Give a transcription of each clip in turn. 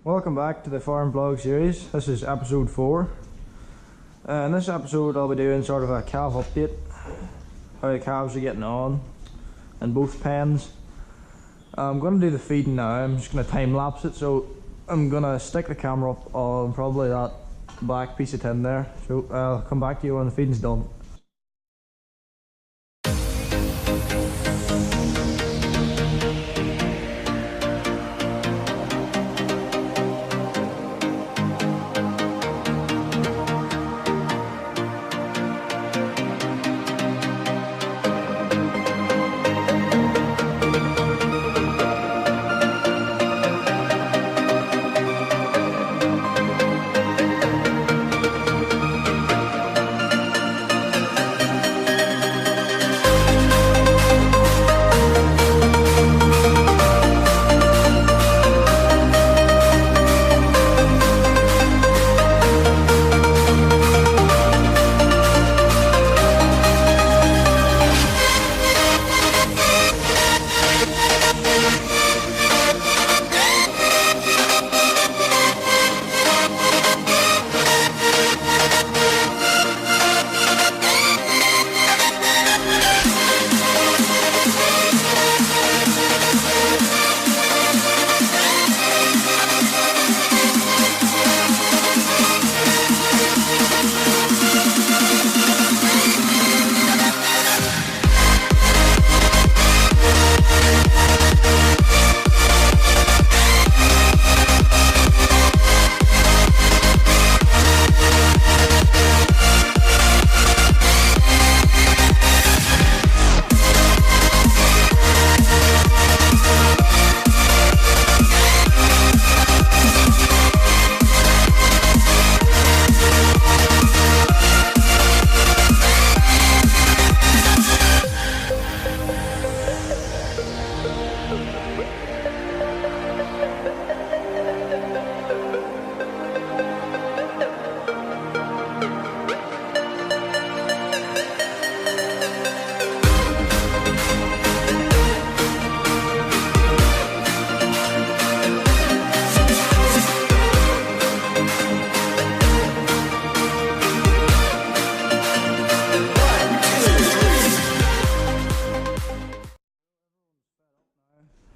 Welcome back to the farm vlog series. This is episode 4. In this episode I'll be doing sort of a calf update, how the calves are getting on in both pens. I'm going to do the feeding now. I'm just going to time lapse it, so I'm going to stick the camera up on probably that black piece of tin there, so I'll come back to you when the feeding's done.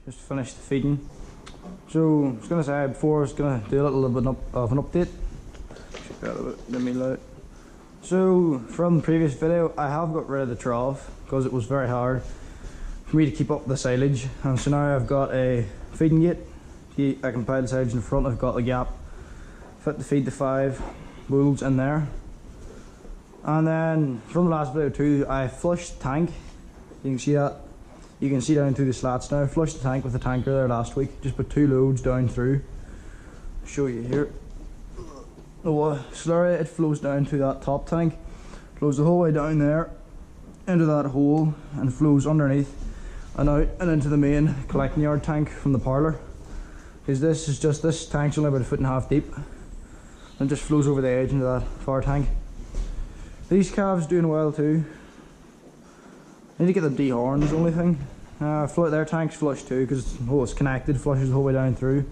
Just finished the feeding. So I was going to say before, I was going to do a little bit of an update. Check that a bit, let me load. So from the previous video, I have got rid of the trough because it was very hard for me to keep up the silage, and so now I've got a feeding gate. I can pile the silage in the front. I've got the gap fit to feed the 5 bulls in there. And then from the last video too, I flushed the tank. You can see that. You can see down through the slats now. I flushed the tank with the tanker there last week. Just put 2 loads down through. I'll show you here. The slurry, it flows down to that top tank. Flows the whole way down there into that hole and flows underneath and out and into the main collecting yard tank from the parlour. Because this tank's only about 1.5 feet deep. And just flows over the edge into that far tank. These calves doing well too. I need to get them dehorned is the only thing. Their tank's flushed too because it's connected, flushes the whole way down through.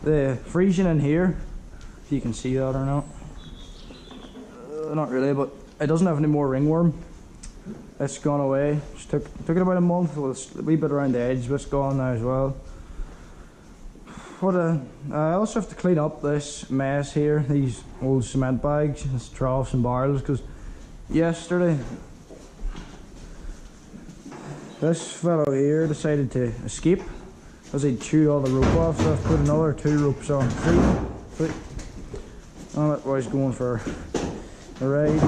The freezing in here, if you can see that or not. Not really, but it doesn't have any more ringworm. It's gone away. Just took it about a month with a wee bit around the edge, but it's gone now as well. I also have to clean up this mess here, these old cement bags, these troughs and barrels, because yesterday this fellow here decided to escape because he'd chewed all the rope off, so I've put another 2 ropes on. 3. Oh, that boy's going for a ride.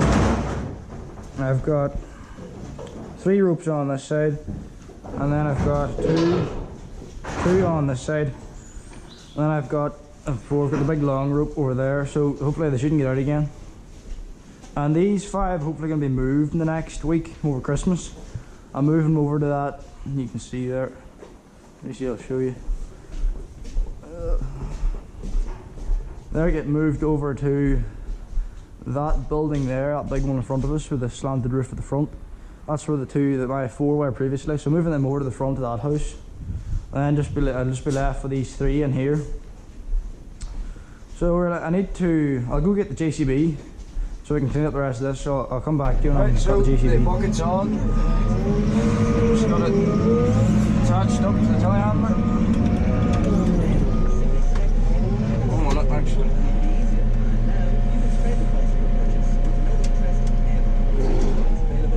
I've got 3 ropes on this side, and then I've got two on this side, and then I've got the big long rope over there, so hopefully they shouldn't get out again. And these 5 hopefully going to be moved in the next week over Christmas. I'm moving over to that, you can see there. Let me see, I'll show you. They're getting moved over to that building there, that big one in front of us with the slanted roof at the front. That's where the 2 that my 4 were previously, so moving them over to the front of that house. And then I'll just be left with these 3 in here. So I'll go get the JCB so we can clean up the rest of this. So I'll come back to you and I'll put the JCB. The bucket's on. Just got it attached up to the telehandler. One minute actually.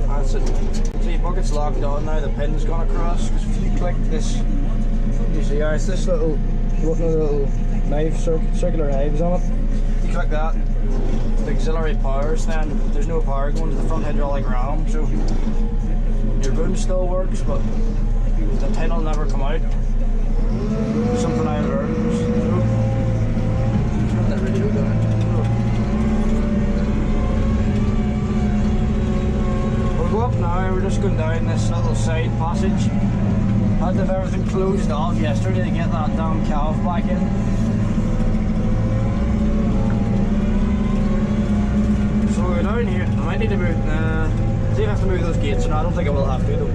That's it. See, bucket's locked on now, the pin's gone across. Because if you click this, you see, it's this little knife, circular knives on it. You click that, the auxiliary powers, then there's no power going to the front hydraulic ram, so your boom still works, but the pin will never come out. Something I learned. Turn that radio down. We'll go up now, we're just going down this little side passage. Had to have everything closed off yesterday to get that damn calve back in. So we're down here. I might need to move. See if I have to move those gates or not. I don't think I will have to though.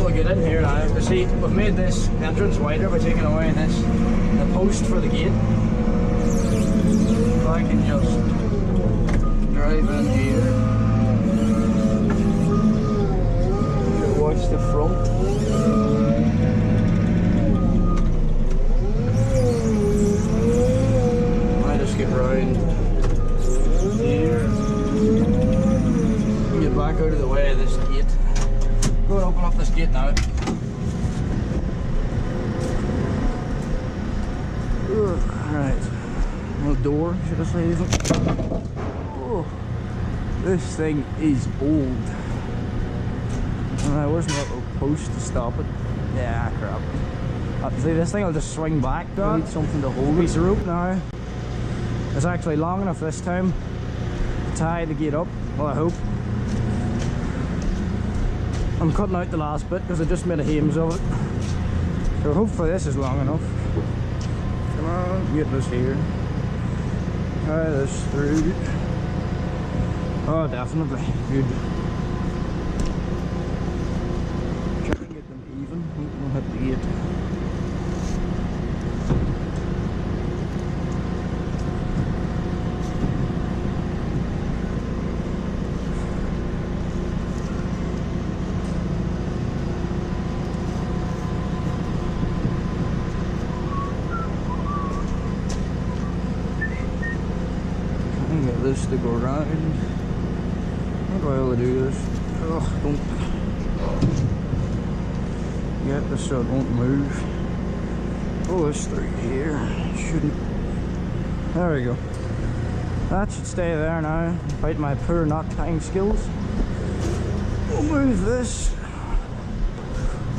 We'll get in here now. You see, we've made this entrance wider by taking away the post for the gate. So I can just drive in here. Watch the front. Get round here, get back out of the way of this gate. Go and open up this gate now. Right, no door, should I say even? Oh, this thing is old. Alright, where's my little post to stop it? Yeah, crap. See, this thing will just swing back. I need something to hold it. Piece of rope now. It's actually long enough this time to tie the gate up, well I hope. I'm cutting out the last bit because I just made a hames of it. So hopefully this is long enough. Come on, get this here. Tie this through. Oh, definitely. Good. Try and get them even. We'll hit the gate. This to go around. How do I want to do this? Oh, don't get this so it won't move. Pull this through here. Shouldn't. There we go. That should stay there now, despite my poor knot tying skills. We'll move this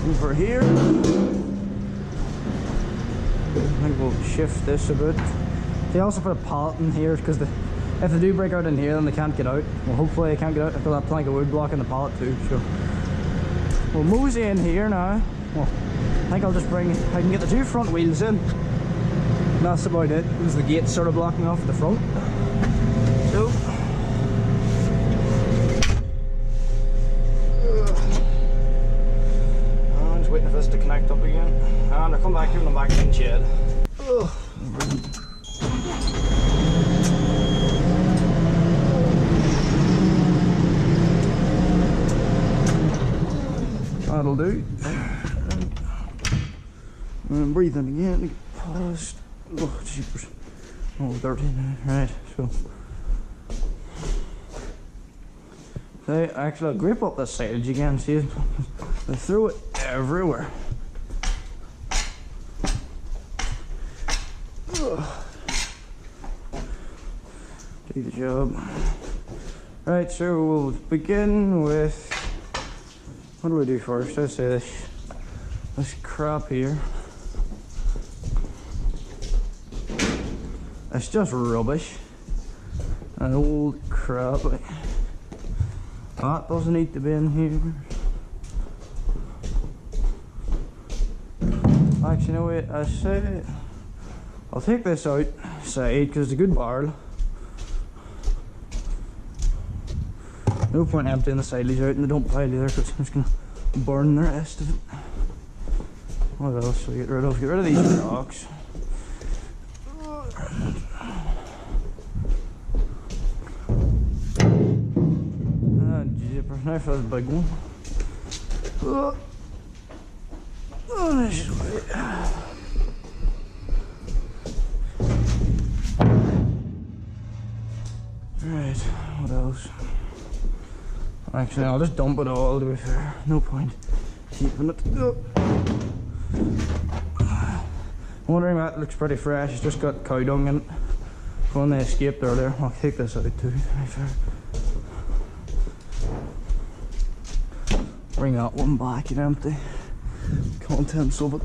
over here. I think we'll shift this a bit. They also put a pallet in here because if they do break out in here, then they can't get out. Well, hopefully they can't get out. I've got that plank of wood blocking the pallet too, so we'll mosey in here now. Well, I think I'll just I can get the two front wheels in. And that's about it, because the gate's sort of blocking off the front. So, I'm just waiting for this to connect up again. And I'll come back here when I'm back in the shed. That'll do. And breathing again. Paused. Oh, jeepers. Oh, dirty now. Right, so. Actually, I'll grip up this side again. See, they throw it everywhere. Do the job. Right, so we'll begin with. What do we do first? Let's say this crap here. It's just rubbish. An old crap. That doesn't need to be in here. Actually, no wait. I say I'll take this outside because it's a good barrel. No point emptying the sideways out in the dump pile either because I'm just going to burn the rest of it. What else do we get rid of? Get rid of these rocks. now for the big one. Oh, this is way. Right, what else? Actually, I'll just dump it all, to be fair. No point keeping it. Wondering that looks pretty fresh. It's just got cow dung in it. When they escaped earlier. I'll take this out too, to be fair. Bring that one back and empty. Contents of it.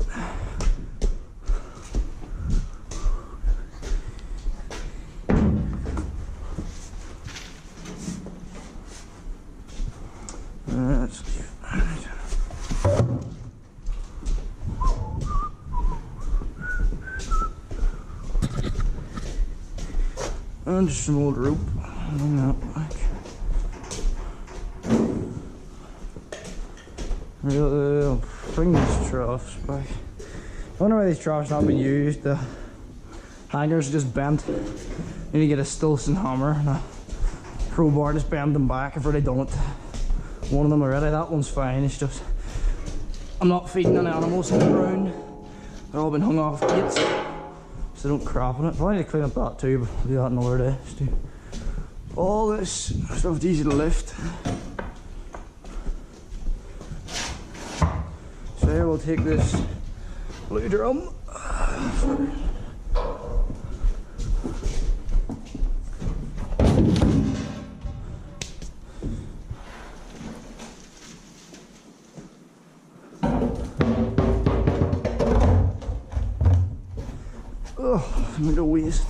Let's leave it. And just some old rope. Bring that back. Really, bring these troughs back. I wonder why these troughs not been used. The hangers are just bent. Need to get a Stilson hammer and a crowbar, just bend them back. I've already done it. One of them already. That one's fine. It's just I'm not feeding any animals in the ground. They're all been hung off gates, so don't crap on it. Probably need to clean up that too, but I'll do that another day. Just do all this stuff easy to lift. So here we'll take this blue drum. Oh, I'm gonna waste.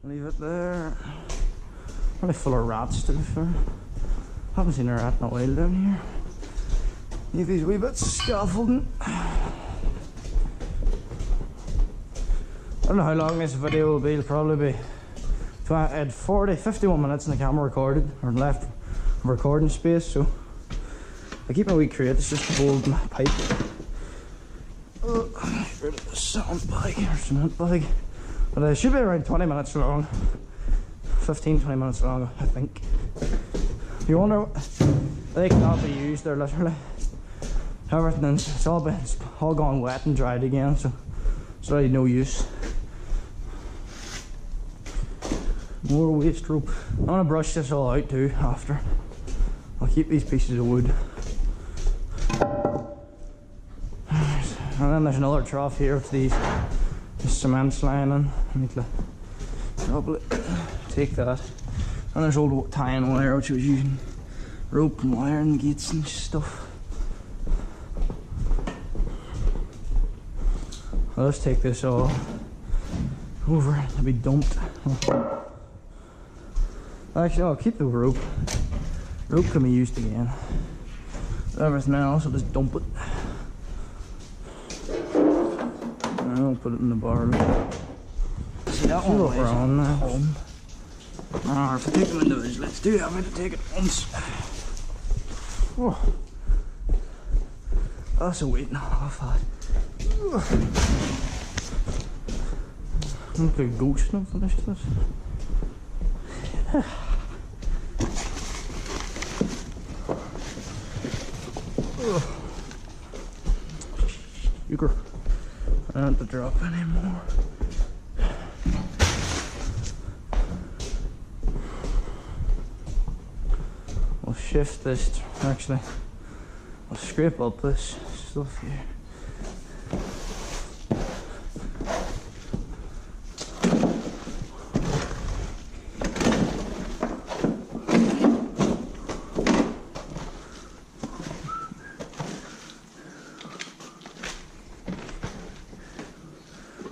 Leave it there. Probably full of rats, to be fair. Haven't seen a rat in a while down here. Need these wee bits of scaffolding. I don't know how long this video will be. It'll probably be 51 minutes in the camera recorded, or left recording space. So I keep my wee crate. It's just to hold my pipe. Get rid of the sand bag or cement bag. But it should be around 20 minutes long. 15-20 minutes long, I think. If you wonder, they cannot be used. They're literally everything's it's all gone wet and dried again, so it's really no use. More waste rope. I'm gonna brush this all out too after. I'll keep these pieces of wood. And then there's another trough here with these cements lying in. I need to double it. Take that. And there's old tying wire which I was using. Rope and wire and gates and stuff. I'll just take this all over to be dumped. Actually, I'll keep the rope. Rope can be used again. Everything else, I'll just dump it. I'll put it in the bar. See that one over on now. Home. Alright, if I take them individually, let's do that. I'm going to take it once. Oh. That's a weight and a half that. Look like a ghost now finished this. Sugar. I don't have to drop anymore. We'll shift this, actually, I'll scrape up this stuff here.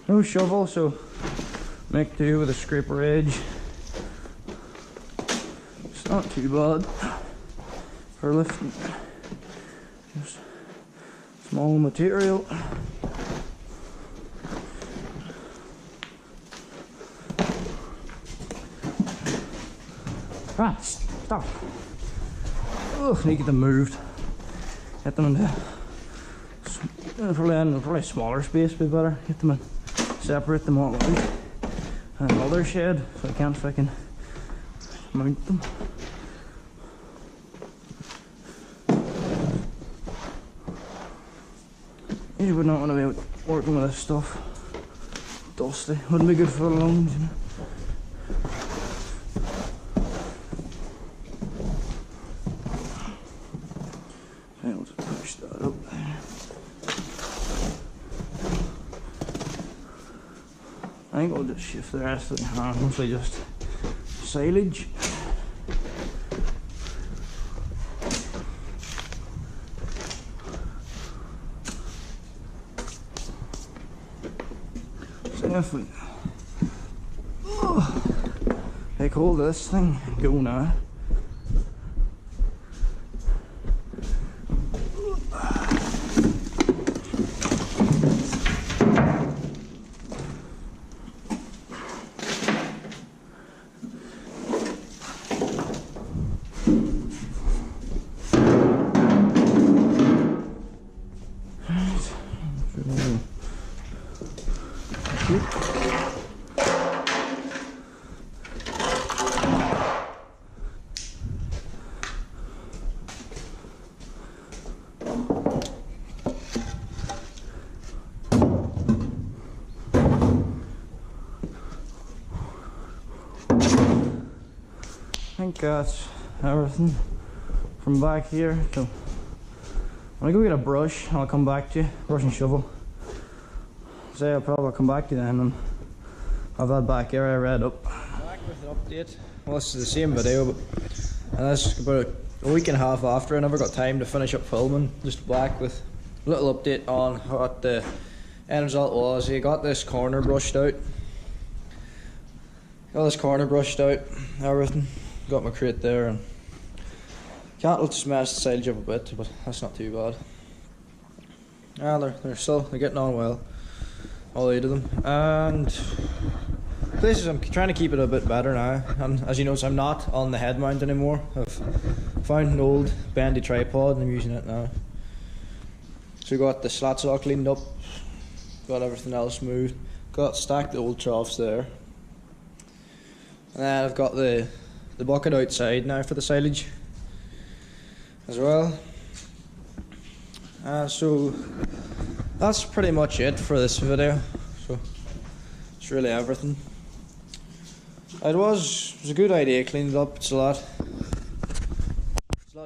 No shovel, so make do with a scraper edge. It's not too bad for lifting just small material. Ah, stop. Oh, need to get them moved. Get them into probably smaller space would be better. Get them in. Separate them all out and another shed so I can't fucking mount them. You would not want to be working with this stuff. Dusty. Wouldn't be good for the lungs, you know. I'll just push that up there. I think I'll just shift the rest of the hand, mostly just silage. So if we take hold of this thing, go now. I think that's everything from back here. So I'm gonna go get a brush and I'll come back to you. Brush and shovel. So I'll probably come back to you then and have that back area read up. Back with an update. Well, this is the same video, but this is about a week and a half after. I never got time to finish up filming. Just back with a little update on what the end result was. You got this corner brushed out. Everything. Got my crate there, and can't smash the silage up a bit, but that's not too bad. They're getting on well, all 8 of them. And places I'm trying to keep it a bit better now. And as you notice, I'm not on the head mount anymore. I've found an old bendy tripod and I'm using it now. So we got the slats all cleaned up, got everything else moved, got stacked the old troughs there, and then I've got the bucket outside now for the silage as well. So that's pretty much it for this video. So it's really everything. It was a good idea, cleaned it up. It's a lot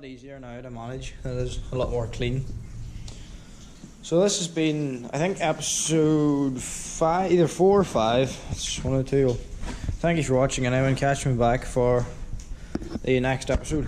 easier now to manage. It is a lot more clean. So this has been, I think, episode 5, either 4 or 5. It's one of the two. Thank you for watching, and I will catch me back for the next episode.